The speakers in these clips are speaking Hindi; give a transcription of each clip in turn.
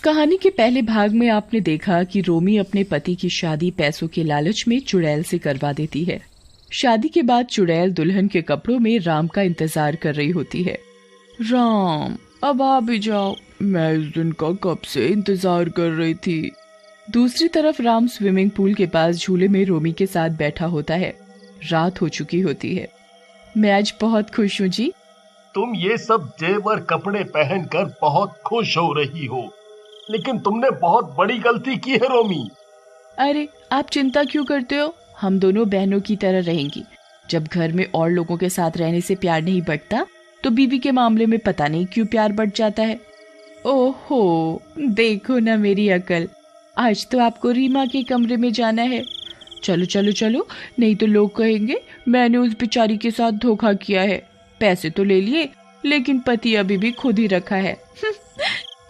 कहानी के पहले भाग में आपने देखा कि रोमी अपने पति की शादी पैसों के लालच में चुड़ैल से करवा देती है। शादी के बाद चुड़ैल दुल्हन के कपड़ों में राम का इंतजार कर रही होती है। राम, अब आ भी जाओ, मैं इस दिन का कब से इंतजार कर रही थी। दूसरी तरफ राम स्विमिंग पूल के पास झूले में रोमी के साथ बैठा होता है। रात हो चुकी होती है। मैं आज बहुत खुश हूँ जी। तुम ये सब जेवर कपड़े पहनकर बहुत खुश हो रही हो, लेकिन तुमने बहुत बड़ी गलती की है रोमी। अरे आप चिंता क्यों करते हो, हम दोनों बहनों की तरह रहेंगी। जब घर में और लोगों के साथ रहने से प्यार नहीं बढ़ता तो बीवी के मामले में पता नहीं क्यों प्यार बढ़ जाता है। ओहो, देखो ना मेरी अकल। आज तो आपको रीमा के कमरे में जाना है। चलो चलो चलो, नहीं तो लोग कहेंगे मैंने उस बेचारी के साथ धोखा किया है। पैसे तो ले लिए लेकिन पति अभी भी खुद ही रखा है।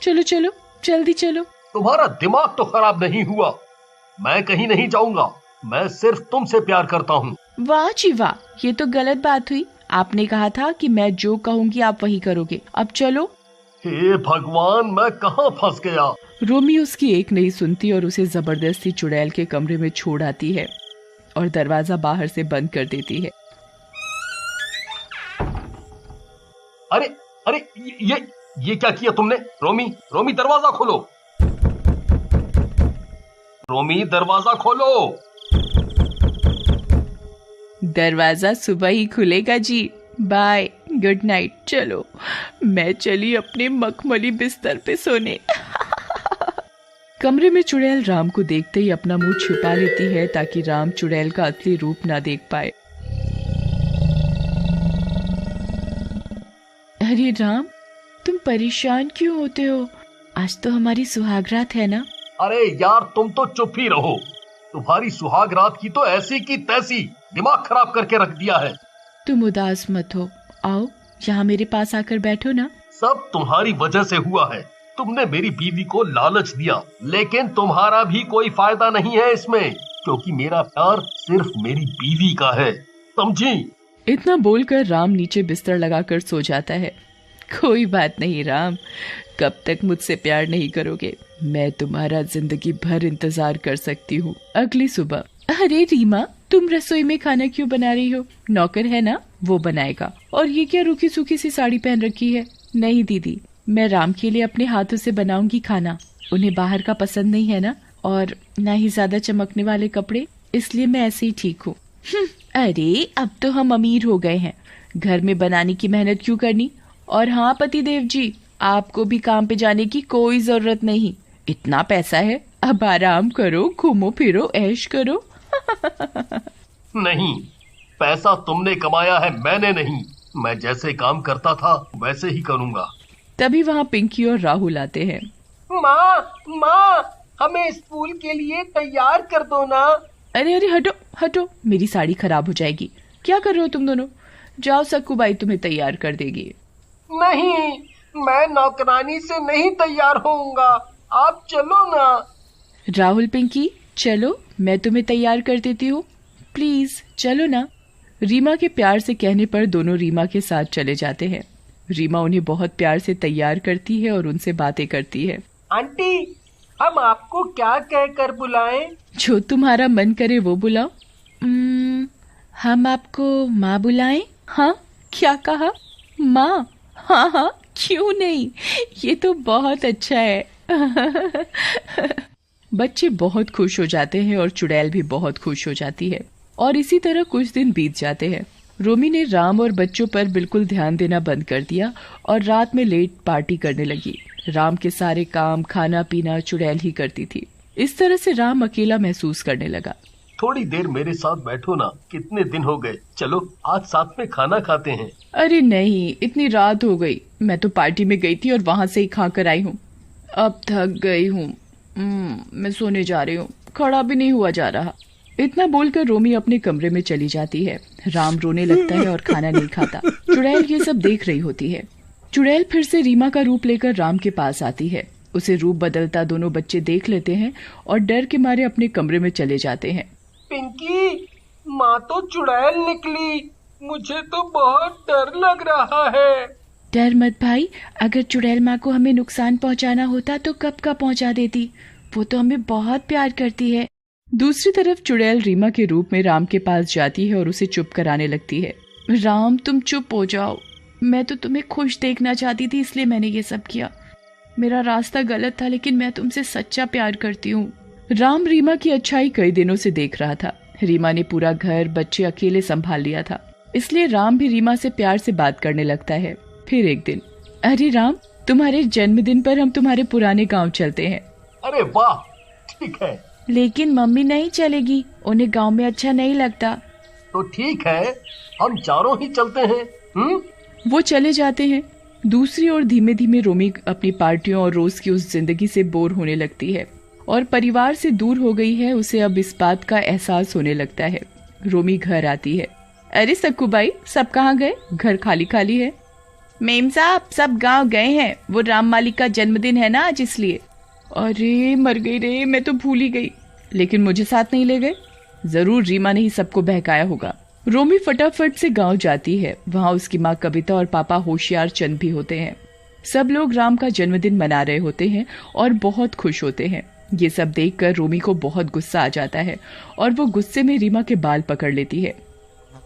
चलो चलो जल्दी चलो। तुम्हारा दिमाग तो खराब नहीं हुआ? मैं कहीं नहीं जाऊंगा, मैं सिर्फ तुमसे प्यार करता हूँ। वाह जी वाह, ये तो गलत बात हुई। आपने कहा था कि मैं जो कहूँगी आप वही करोगे। अब चलो। हे भगवान, मैं कहाँ फंस गया। रोमी उसकी एक नहीं सुनती और उसे जबरदस्ती चुड़ैल के कमरे में छोड़ आती है और दरवाजा बाहर से बंद कर देती है। अरे अरे, ये क्या किया तुमने? रोमी, रोमी दरवाजा खोलो। रोमी दरवाजा खोलो। दरवाजा सुबह ही खुलेगा जी। Bye, good night. चलो, मैं चली अपने मखमली बिस्तर पे सोने। कमरे में चुड़ैल राम को देखते ही अपना मुंह छिपा लेती है ताकि राम चुड़ैल का असली रूप ना देख पाए। अरे राम, तुम परेशान क्यों होते हो? आज तो हमारी सुहागरात है ना। अरे यार, तुम तो चुप ही रहो। तुम्हारी सुहागरात की तो ऐसी की तैसी दिमाग खराब करके रख दिया है। तुम उदास मत हो, आओ यहाँ मेरे पास आकर बैठो ना। सब तुम्हारी वजह से हुआ है। तुमने मेरी बीवी को लालच दिया, लेकिन तुम्हारा भी कोई फायदा नहीं है इसमें, क्योंकि मेरा प्यार सिर्फ मेरी बीवी का है, समझी? इतना बोलकर राम नीचे बिस्तर लगाकर सो जाता है। कोई बात नहीं राम, कब तक मुझसे प्यार नहीं करोगे? मैं तुम्हारा जिंदगी भर इंतजार कर सकती हूँ। अगली सुबह। अरे रीमा, तुम रसोई में खाना क्यों बना रही हो? नौकर है ना, वो बनाएगा। और ये क्या रूखी सूखी सी साड़ी पहन रखी है? नहीं दीदी, मैं राम के लिए अपने हाथों से बनाऊंगी खाना। उन्हें बाहर का पसंद नहीं है ना, और ना ही ज्यादा चमकने वाले कपड़े, इसलिए मैं ऐसे ही ठीक हूँ। अरे अब तो हम अमीर हो गए हैं, घर में बनाने की मेहनत क्यों करनी? और हाँ पतिदेव जी, आपको भी काम पे जाने की कोई जरूरत नहीं। इतना पैसा है, अब आराम करो, घूमो फिरो, ऐश करो। नहीं, पैसा तुमने कमाया है, मैंने नहीं। मैं जैसे काम करता था वैसे ही करूँगा। तभी वहाँ पिंकी और राहुल आते हैं। माँ, हमें स्कूल के लिए तैयार कर दो ना। अरे अरे, हटो हटो, मेरी साड़ी खराब हो जाएगी। क्या कर रहे हो तुम दोनों? जाओ, सक्कू बाई तुम्हें तैयार कर देगी। नहीं, मैं नौकरानी से नहीं तैयार होऊंगा, आप चलो ना। राहुल, पिंकी चलो, मैं तुम्हें तैयार कर देती हूँ, प्लीज चलो ना। रीमा के प्यार से कहने पर दोनों रीमा के साथ चले जाते हैं। रीमा उन्हें बहुत प्यार से तैयार करती है और उनसे बातें करती है। आंटी, हम आपको क्या कहकर बुलाएं? जो तुम्हारा मन करे वो बुलाओ। हम आपको माँ बुलाएं? हाँ, क्या कहा? माँ? हाँ हाँ, क्यों नहीं, ये तो बहुत अच्छा है। बच्चे बहुत खुश हो जाते हैं और चुड़ैल भी बहुत खुश हो जाती है। और इसी तरह कुछ दिन बीत जाते हैं। रोमी ने राम और बच्चों पर बिल्कुल ध्यान देना बंद कर दिया और रात में लेट पार्टी करने लगी। राम के सारे काम, खाना पीना चुड़ैल ही करती थी। इस तरह से राम अकेला महसूस करने लगा। थोड़ी देर मेरे साथ बैठो ना, कितने दिन हो गए। चलो आज साथ में खाना खाते हैं। अरे नहीं, इतनी रात हो गई। मैं तो पार्टी में गई थी और वहाँ से ही खा कर आई हूँ। अब थक गई हूँ, मैं सोने जा रही हूँ, खड़ा भी नहीं हुआ जा रहा। इतना बोलकर रोमी अपने कमरे में चली जाती है। राम रोने लगता है और खाना नहीं खाता। चुड़ैल ये सब देख रही होती है। चुड़ैल फिर से रीमा का रूप लेकर राम के पास आती है। उसे रूप बदलता दोनों बच्चे देख लेते हैं और डर के मारे अपने कमरे में चले जाते हैं। पिंकी, माँ तो चुड़ैल निकली, मुझे तो बहुत डर लग रहा है। डर मत भाई, अगर चुड़ैल माँ को हमें नुकसान पहुंचाना होता तो कब का पहुंचा देती। वो तो हमें बहुत प्यार करती है। दूसरी तरफ चुड़ैल रीमा के रूप में राम के पास जाती है और उसे चुप कराने लगती है। राम तुम चुप हो जाओ, मैं तो तुम्हें खुश देखना चाहती थी इसलिए मैंने ये सब किया। मेरा रास्ता गलत था लेकिन मैं तुमसे सच्चा प्यार करती हूँ। राम रीमा की अच्छाई कई दिनों से देख रहा था। रीमा ने पूरा घर बच्चे अकेले संभाल लिया था, इसलिए राम भी रीमा से प्यार से बात करने लगता है। फिर एक दिन, अरे राम, तुम्हारे जन्मदिन पर हम तुम्हारे पुराने गांव चलते हैं। अरे वाह, ठीक है। लेकिन मम्मी नहीं चलेगी, उन्हें गांव में अच्छा नहीं लगता। तो ठीक है, हम चारों ही चलते हैं। वो चले जाते हैं। दूसरी ओर धीमे धीमे रोमी अपनी पार्टियों और रोज की उस जिंदगी से बोर होने लगती है और परिवार से दूर हो गई है। उसे अब इस बात का एहसास होने लगता है। रोमी घर आती है। अरे सक्कू बाई, सब कहाँ गए? घर खाली खाली है। मेम साहब, सब गांव गए हैं, वो राम मालिक का जन्मदिन है ना आज, इसलिए। अरे मर गई रे, मैं तो भूल ही गई। लेकिन मुझे साथ नहीं ले गए? जरूर रीमा ने ही सबको बहकाया होगा। रोमी फटाफट से गांव जाती है। वहां उसकी माँ कविता और पापा होशियार चंद भी होते हैं। सब लोग राम का जन्मदिन मना रहे होते हैं और बहुत खुश होते हैं। ये सब देखकर रोमी को बहुत गुस्सा आ जाता है और वो गुस्से में रीमा के बाल पकड़ लेती है।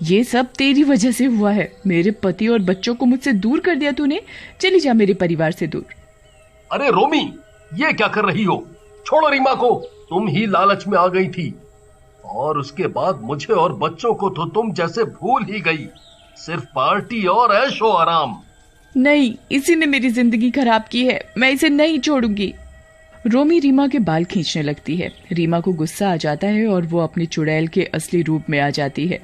ये सब तेरी वजह से हुआ है। मेरे पति और बच्चों को मुझसे दूर कर दिया तूने। चली जा मेरे परिवार से दूर। अरे रोमी, ये क्या कर रही हो? छोड़ो रीमा को। तुम ही लालच में आ गई थी और उसके बाद मुझे और बच्चों को तो तुम जैसे भूल ही गई। सिर्फ पार्टी और ऐशो आराम। नहीं, इसी ने मेरी जिंदगी खराब की है। मैं इसे नहीं छोड़ूंगी। रोमी रीमा के बाल खींचने लगती है। रीमा को गुस्सा आ जाता है और वो अपनी चुड़ैल के असली रूप में आ जाती है।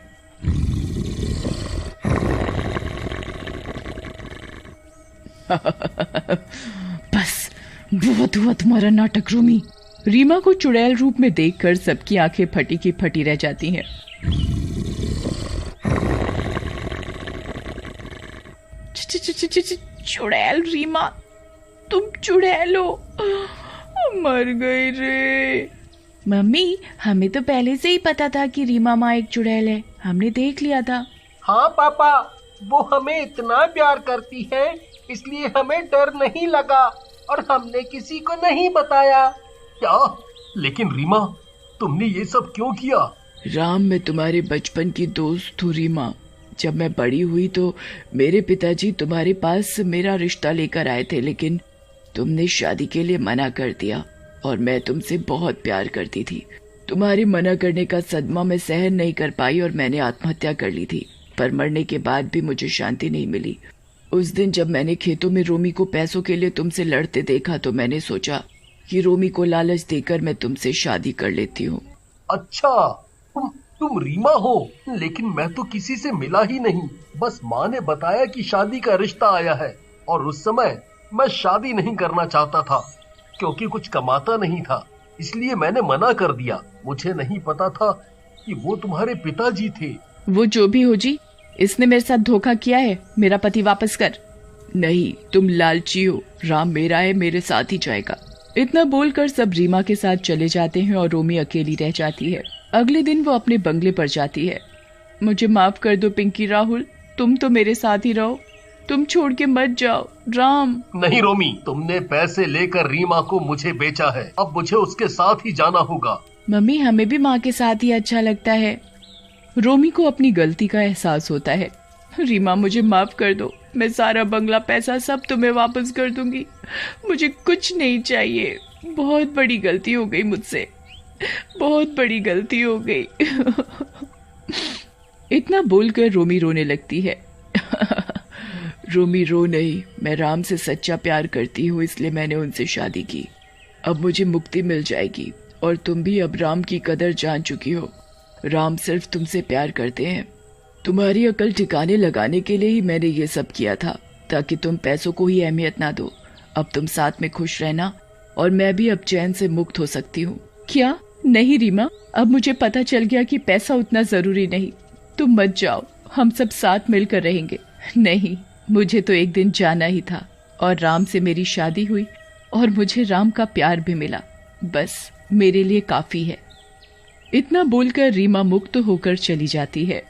बस बहुत हुआ तुम्हारा नाटक रोमी। रीमा को चुड़ैल रूप में देखकर सबकी आंखें फटी की फटी रह जाती हैं। चुड़ैल रीमा, तुम चुड़ैल हो। मर गई रे। मम्मी, हमें तो पहले से ही पता था कि रीमा माँ एक चुड़ैल है। हमने देख लिया था। हाँ पापा, वो हमें इतना प्यार करती है इसलिए हमें डर नहीं लगा और हमने किसी को नहीं बताया। क्या? लेकिन रीमा, तुमने ये सब क्यों किया? राम, मैं तुम्हारे बचपन की दोस्त हूँ रीमा। जब मैं बड़ी हुई तो मेरे पिताजी तुम्हारे पास मेरा रिश्ता लेकर आए थे, लेकिन तुमने शादी के लिए मना कर दिया और मैं तुमसे बहुत प्यार करती थी। तुम्हारे मना करने का सदमा मैं सहन नहीं कर पाई और मैंने आत्महत्या कर ली थी। पर मरने के बाद भी मुझे शांति नहीं मिली। उस दिन जब मैंने खेतों में रोमी को पैसों के लिए तुमसे लड़ते देखा तो मैंने सोचा कि रोमी को लालच देकर मैं तुमसे शादी कर लेती हूँ। अच्छा, तुम रीमा हो? लेकिन मैं तो किसी से मिला ही नहीं। बस माँ ने बताया कि शादी का रिश्ता आया है और उस समय मैं शादी नहीं करना चाहता था क्योंकि कुछ कमाता नहीं था, इसलिए मैंने मना कर दिया। मुझे नहीं पता था कि वो तुम्हारे पिताजी थे। वो जो भी हो जी, इसने मेरे साथ धोखा किया है। मेरा पति वापस कर। नहीं, तुम लालची हो। राम मेरा है, मेरे साथ ही जाएगा। इतना बोलकर सब रीमा के साथ चले जाते हैं और रोमी अकेली रह जाती है। अगले दिन वो अपने बंगले पर जाती है। मुझे माफ कर दो पिंकी राहुल, तुम तो मेरे साथ ही रहो, तुम छोड़ के मत जाओ। राम। नहीं रोमी, तुमने पैसे लेकर रीमा को मुझे बेचा है। अब मुझे उसके साथ ही जाना होगा। मम्मी, हमें भी माँ के साथ ही अच्छा लगता है। रोमी को अपनी गलती का एहसास होता है। रीमा, मुझे माफ कर दो। मैं सारा बंगला पैसा सब तुम्हें वापस कर दूंगी। मुझे कुछ नहीं चाहिए। बहुत बड़ी गलती हो गई मुझसे, बहुत बड़ी गलती हो गई। इतना बोलकर रोमी रोने लगती है। रोमी रो नहीं, मैं राम से सच्चा प्यार करती हूँ, इसलिए मैंने उनसे शादी की। अब मुझे मुक्ति मिल जाएगी और तुम भी अब राम की कदर जान चुकी हो। राम सिर्फ तुमसे प्यार करते हैं। तुम्हारी अकल ठिकाने लगाने के लिए ही मैंने ये सब किया था, ताकि तुम पैसों को ही अहमियत ना दो। अब तुम साथ में खुश रहना और मैं भी अब चैन से मुक्त हो सकती हूँ। क्या? नहीं रीमा, अब मुझे पता चल गया कि पैसा उतना जरूरी नहीं। तुम मत जाओ, हम सब साथ मिलकर रहेंगे। नहीं, मुझे तो एक दिन जाना ही था और राम से मेरी शादी हुई और मुझे राम का प्यार भी मिला। बस मेरे लिए काफी है। इतना बोलकर रीमा मुक्त होकर चली जाती है।